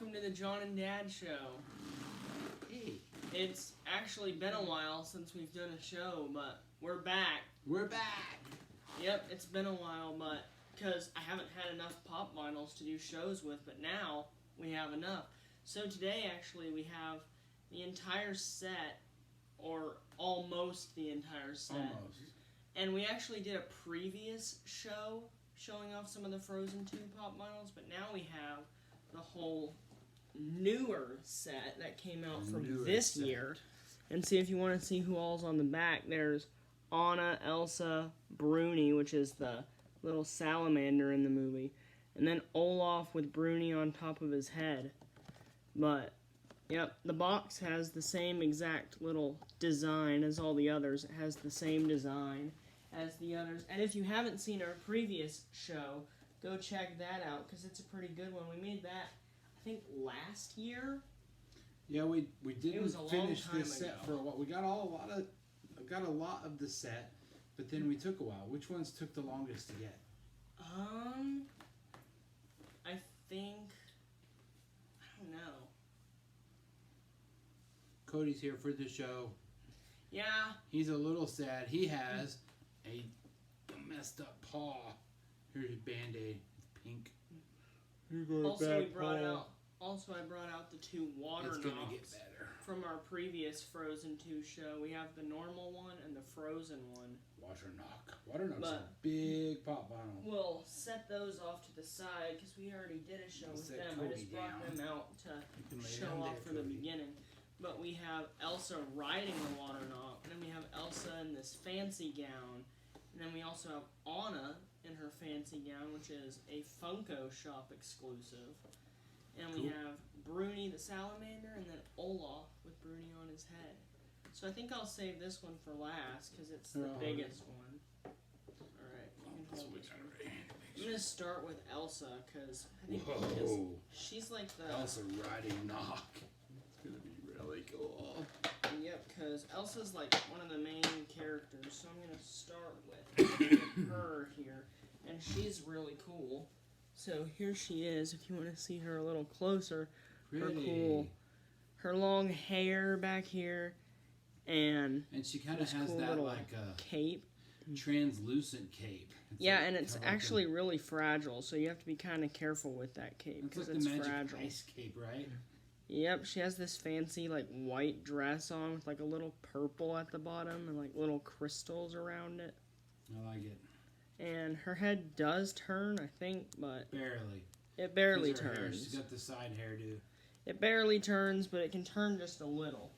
welcome to the John and Dad Show. Hey. It's actually been a while since we've done a show, but we're back. We're back! Yep, it's been a while, but because I haven't had enough pop vinyls to do shows with, but now we have enough. So today, actually, we have the entire set, or almost the entire set. Almost. And we actually did a previous show showing off some of the Frozen 2 pop vinyls, but now we have the whole newer set that came out from this year. And see if you want to see who all's on the back. There's Anna, Elsa, Bruni, which is the little salamander in the movie, and then Olaf with Bruni on top of his head. But, yep, the box has the same exact little design as all the others. It has the same design as the others. And if you haven't seen our previous show, go check that out, because it's a pretty good one. We made that, I think, last year. Yeah, we didn't finish this ago. set for a while. We got a lot of the set, but then we took a while. Which ones took the longest to get? I think, I don't know. Cody's here for the show. Yeah. He's a little sad. He has a messed up paw. Here's his Band-Aid. It's pink. Also, I brought out the two water It's gonna knocks get better. from our previous Frozen 2 show. We have the normal one and the Frozen one. Water knock. Water knock's a big pop vinyl. We'll set those off to the side because we already did a show with them. I just brought them out to show off for the beginning. But we have Elsa riding the water knock, and then we have Elsa in this fancy gown, and then we also have Anna in her fancy gown, which is a Funko Shop exclusive. And we have Bruni the salamander, and then Olaf with Bruni on his head. So I think I'll save this one for last, because it's the biggest one. Alright, you can hold this one. I'm going to start with Elsa, because I think she's like the... Elsa riding knock. It's going to be really cool. Yep, because Elsa's like one of the main characters, so I'm going to start with her here. And she's really cool. So here she is, if you want to see her a little closer. Pretty. Her long hair back here, and she kind of has cool that little like a cape. Translucent cape. Yeah, and it's actually really fragile, so you have to be kind of careful with that cape because it's like the fragile. Magic Ice cape, right? Yep, she has this fancy like white dress on with like a little purple at the bottom and like little crystals around it. I like it. And her head does turn, I think, but barely. It barely turns. Hair, she's got the side hairdo. It barely turns, but it can turn just a little.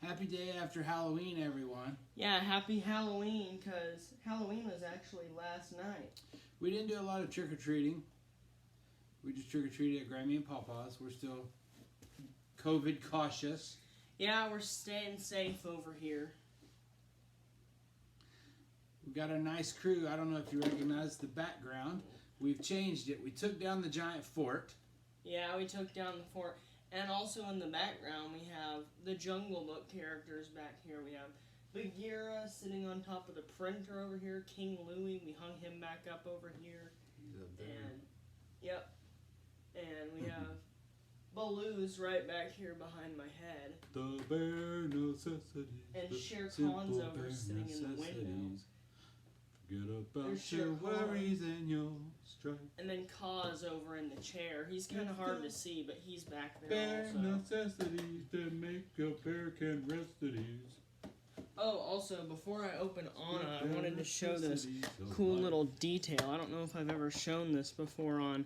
Happy day after Halloween, everyone. Yeah, happy Halloween, because Halloween was actually last night. We didn't do a lot of trick-or-treating. We just trick-or-treated at Grammy and Papa's. We're still COVID cautious. Yeah, we're staying safe over here. We've got a nice crew. I don't know if you recognize the background. We've changed it. We took down the giant fort. Yeah, we took down the fort. And also in the background, we have the Jungle Book characters back here. We have Bagheera sitting on top of the printer over here. King Louie, we hung him back up over here. He's up there. And, yep. And we have Baloo's right back here behind my head. The bare necessities. And Shere Khan's over sitting in the window. Forget about your worries and your strife. And then Kaz over in the chair. He's kind of hard to see, but he's back there bare also. Necessities that make a bear can rest at ease. Oh, also, before I open Anna, I wanted to show this cool little detail. I don't know if I've ever shown this before on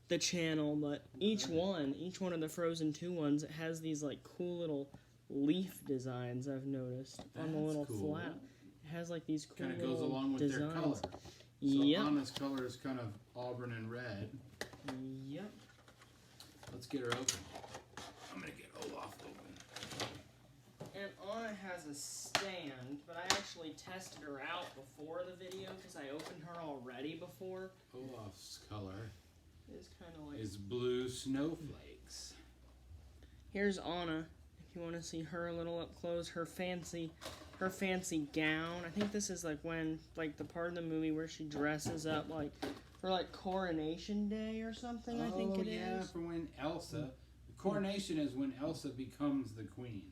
the channel, but each one of the Frozen 2 ones, it has these like cool little leaf designs I've noticed on the little flap. It has like these cool kind of little goes along with designs. their color. So yep. Anna's color is kind of auburn and red. Yep. Let's get her open. I'm gonna get Olaf open. And Anna has a stand, but I actually tested her out before the video because I opened her already before. Olaf's color is kind of like blue snowflakes. Here's Anna. If you want to see her a little up close, her fancy gown. I think this is like when, like the part of the movie where she dresses up like for like Coronation Day or something. I think it is. Oh yeah, for when Elsa. Coronation is when Elsa becomes the queen.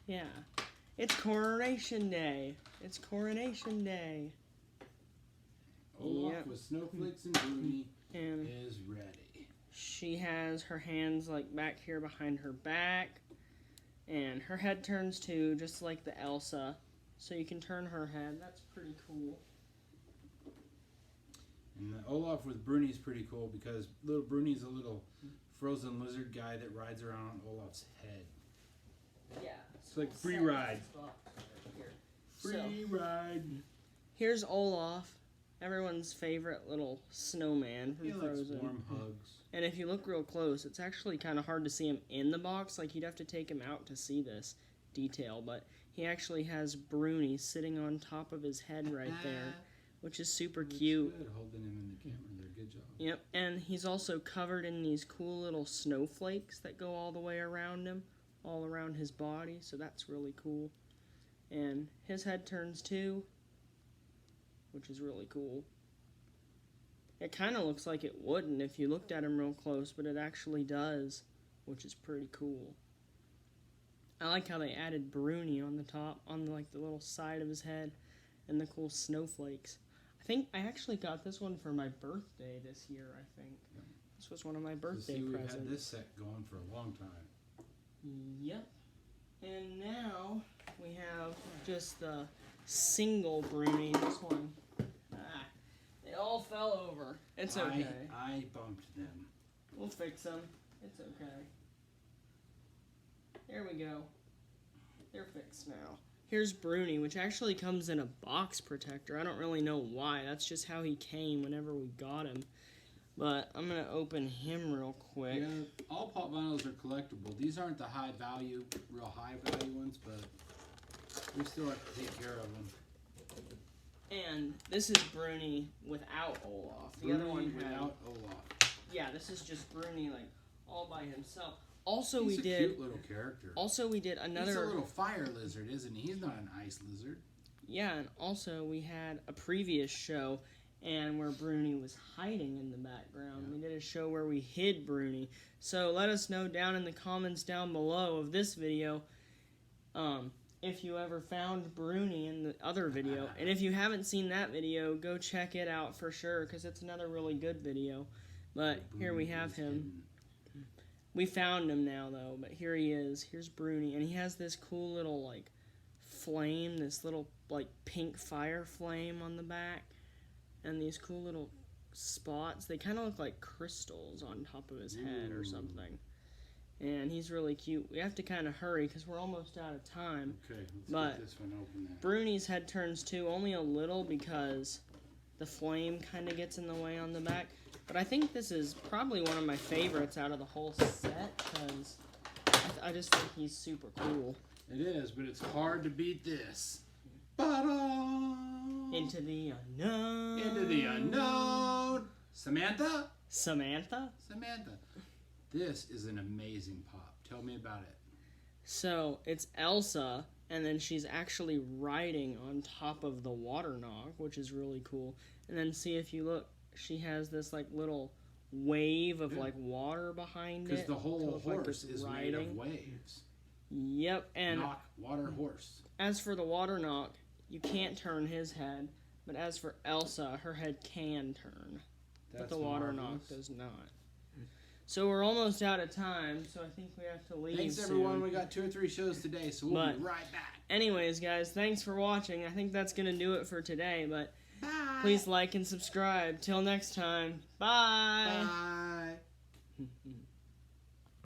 Yeah, it's Coronation Day. It's Coronation Day. Olaf with snowflakes and Bruni And is ready. she has her hands like back here behind her back, and her head turns too, just like the Elsa. So you can turn her head. That's pretty cool. And the Olaf with Bruni is pretty cool because little Bruni's a little frozen lizard guy that rides around on Olaf's head. Yeah. It's like free ride. So, Free ride. here's Olaf, everyone's favorite little snowman from He likes Frozen. warm hugs. And if you look real close, it's actually kind of hard to see him in the box. Like, you'd have to take him out to see this detail. But he actually has Bruni sitting on top of his head right there, which is super Looks cute. Good, holding him in the camera there. Good job. Yep, and he's also covered in these cool little snowflakes that go all the way around him, all around his body. So that's really cool. And his head turns too, which is really cool. It kind of looks like it wouldn't if you looked at him real close, but it actually does, which is pretty cool. I like how they added Bruni on the top, on like the little side of his head, and the cool snowflakes. I think I actually got this one for my birthday this year, I think. Yep. This was one of my birthday We've presents. had this set going for a long time. Yep. And now we have just the single Bruni. This one. They all fell over. It's okay. I bumped them. We'll fix them. It's okay. There we go. They're fixed now. Here's Bruni, which actually comes in a box protector. I don't really know why. That's just how he came whenever we got him. But I'm going to open him real quick. Yeah, all pop vinyls are collectible. These aren't the real high value ones, but we still have to take care of them. And this is Bruni without Olaf. The Bruni other one had, without Olaf. yeah, this is just Bruni like all by himself. Also, He's we a did. cute little character. Also, we did another. He's a little fire lizard, isn't he? He's not an ice lizard. Yeah, and also we had a previous show, and where Bruni was hiding in the background. Yeah. We did a show where we hid Bruni. So let us know down in the comments down below of this video, if you ever found Bruni in the other video. And if you haven't seen that video, go check it out for sure, because it's another really good video. But here we have him. Hidden. We found him now, though, but here he is. Here's Bruni, and he has this cool little, like, flame, this little, like, pink fire flame on the back, and these cool little spots. They kind of look like crystals on top of his head or something. And he's really cute. We have to kind of hurry because we're almost out of time. Okay, let's But get this one open then. Bruni's head turns too, only a little because the flame kind of gets in the way on the back. But I think this is probably one of my favorites out of the whole set because I just think he's super cool. It is, but it's hard to beat this. Ba-da! Into the unknown. Into the unknown. Samantha? Samantha? Samantha. This is an amazing pop. Tell me about it. So it's Elsa, and then she's actually riding on top of the water nog, which is really cool. And then see if you look, she has this like little wave of like water behind it. Because the whole to look like horse it's is made of waves. Yep, and Knock, water horse. as for the water knock, you can't turn his head. But as for Elsa, her head can turn. But the water knock does not. So we're almost out of time, so I think we have to leave Thanks, soon. everyone. We got 2 or 3 shows today, so we'll be right back. Anyways, guys, thanks for watching. I think that's going to do it for today, but Bye. please like and subscribe. Till next time, bye. Bye.